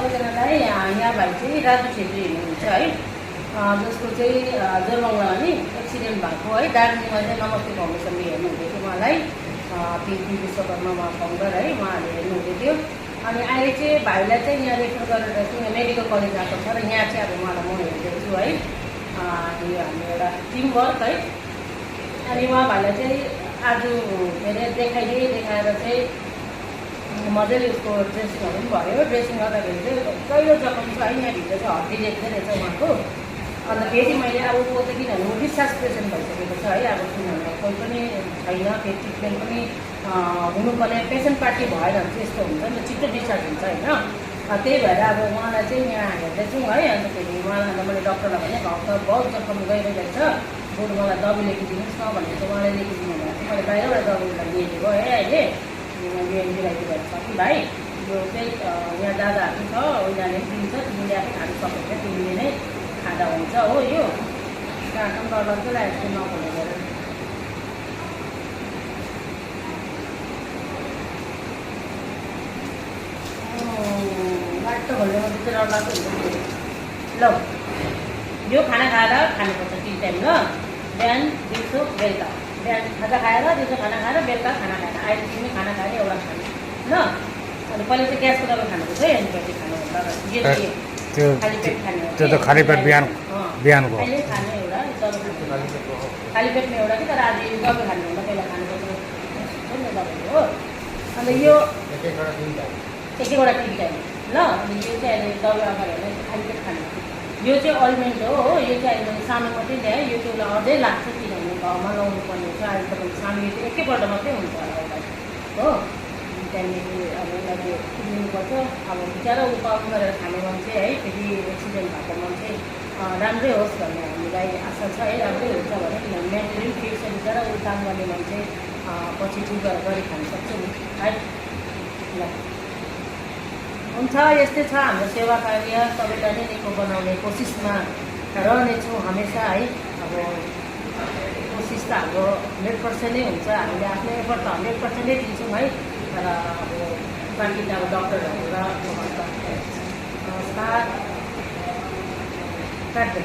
सबैजनालाई यहाँ भाइ चाहिँ राजु छेत्री हुनुहुन्छ है, जसको चाहिँ जोरबङ्गलामा नि एक्सिडेन्ट भएको है। दार्जिलिङमा चाहिँ नमस्ते फाउन्डेसनले हेर्नुहुँदै थियो उहाँलाई, पिपी विश्वकर्मा उहाँ फाउन्डर है, उहाँहरूले हेर्नुहुँदै थियो। अनि अहिले चाहिँ भाइलाई चाहिँ यहाँ रेफर गरेर चाहिँ मेडिकल कलेज आएको छ र यहाँ चाहिँ अब उहाँलाई म हेर्दैछु है। यो हाम्रो एउटा टिम वर्क है। अनि उहाँ भाइलाई चाहिँ आज के अरे देखाएर चाहिँ मजाले उसको ड्रेसिङहरू पनि भयो। ड्रेसिङ गर्दाखेरि चाहिँ कहिलो जखम छ है, यहाँभित्र चाहिँ हड्डी देख्दै रहेछ उहाँको। अन्त फेरि मैले अब ऊ चाहिँ किनभने ऊ डिस्चार्ज पेसेन्ट भइसकेको छ है, अब किनभने कोही पनि छैन, फेरि ट्रिटमेन्ट पनि हुनुपर्ने पेसेन्ट पार्टी भएर चाहिँ यस्तो हुन्छ नि त, छिटो डिस्चार्ज हुन्छ होइन। त्यही भएर अब उहाँलाई चाहिँ यहाँ हेर्दैछौँ है। अन्त फेरि उहाँलाई अन्त मैले डक्टरलाई भने भाउ त बहुत जखम गइरहेको छ, बरु मलाई दबाई लेखिदिनुहोस् न भनेर चाहिँ उहाँले लेखिदिनु भनेर चाहिँ मैले बाहिरबाट दबाईलाई लिएको है। अहिले मिलाइदिनु छ कि भाइ, यो चाहिँ यहाँ दादाहरू छ, उनीहरूले पनि दिन्छ, तिमीले आफै खानु सक्छ, तिमीले नै खाँदा हुन्छ हो। यो काँटा पनि डर लाग्छ लागेको नभनेर बाटो भन्ने मात्रै चाहिँ डर लाग्छ हुन्छ। ल यो खाना खाएर खानुपर्छ 3 टाइम ल, बिहान दिउँसो बेलुका। बिहान खाजा खाएर, दिउँसो खाना खाएर, बेलुका खाना खाएर। अहिले तिमी खाना खाएर एउटा खानु ल। अनि पहिले चाहिँ ग्यासको दबाई खानुपर्छ है, एन्टिबायोटिक खानुभन्दा खाली पेट खाने हो। त्यो त खाली पेट बिहानको अहिले खाने एउटा दबाई खाली पेटमा एउटा कि, तर आज दबाई खानुभन्दा पहिला खानुपर्छ दबाई हो। अन्त यो एक एकवटा 3 टाइम ल। अनि यो चाहिँ अहिले दबाई अगाडि खाली पेट खानु। यो चाहिँ अइन्टमेन्ट हो, यो चाहिँ अहिले मैले सानो मात्रै ल्याएँ। यो चाहिँ उसलाई अझै लाग्छ किनभने घरमा लाउनु पर्ने हुन्छ। अहिले तपाईँको सानो यो चाहिँ एकैपल्ट मात्रै हुन्छ होला उसलाई हो। त्यहाँदेखि अब उसलाई दिनुपर्छ। अब बिचरा ऊ पाउनु गरेर खाने मान्छे है, फेरि एक्सिडेन्ट भएको मान्छे राम्रै होस् भन्ने हामीलाई आशा छ है, राम्रै हुन्छ भने। किनभने मेन्टली फिट छ बिचरा, ऊ काम गर्ने मान्छे पछि ठिक गरेर गरी खानु सक्छ नि है। ल हुन्छ, यस्तै छ हाम्रो सेवा कार्य। सबैलाई नै निको बनाउने कोसिसमा रहनेछौँ हमेसा है। अब कोसिस त हाम्रो 100% नै हुन्छ, हामीले आफ्नो एफर्ट त 100% नै दिन्छौँ है। तर अब बाँकी त अब डक्टरहरू र नमस्कार काट्दै